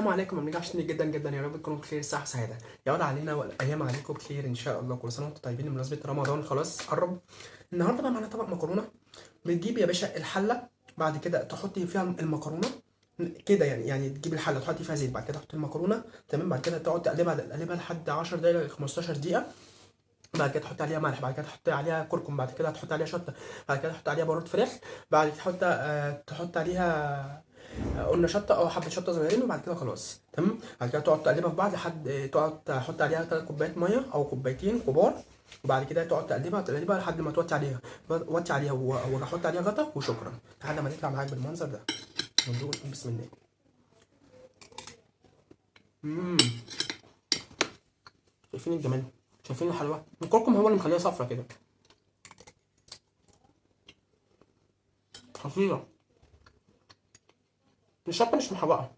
السلام عليكم، ما بنرجعش جدا جدا. يا رب تكونوا بخير، صحة سعادة يعود علينا والايام عليكم بخير ان شاء الله. كل سنه وانتم طيبين بمناسبه رمضان خلاص قرب. النهارده بقى معانا طبق مكرونه. بتجيب يا باشا الحله، بعد كده تحطي فيها المكرونه كده، يعني تجيب الحله تحطي فيها زيت، بعد كده تحطي المكرونه تمام، بعد كده تقعد تقلبها لحد 10 دقايق 15 دقيقه. بعد كده تحط عليها ملح، بعد كده تحط عليها كركم، بعد كده تحط عليها شطه، بعد كده تحط عليها بهارات فراخ، بعد كده تحط عليها قلنا شطه او حبه شطه صغيرين، وبعد كده خلاص تمام. بعد كده تقعد تقلبها في بعض لحد تقعد تحط عليها 3 كوبايات ميه او كوبايتين كبار، وبعد كده تقعد تقلبها لحد ما توطي عليها وتحط عليها غطا وشكرا لحد ما تطلع معاك بالمنظر ده. وندوق بسم الله. امم شايفين الجمال؟ شايفين الحلاوه؟ الكركم هو اللي مخليها صفرا كده، خطيره. الشطه مش محوقه.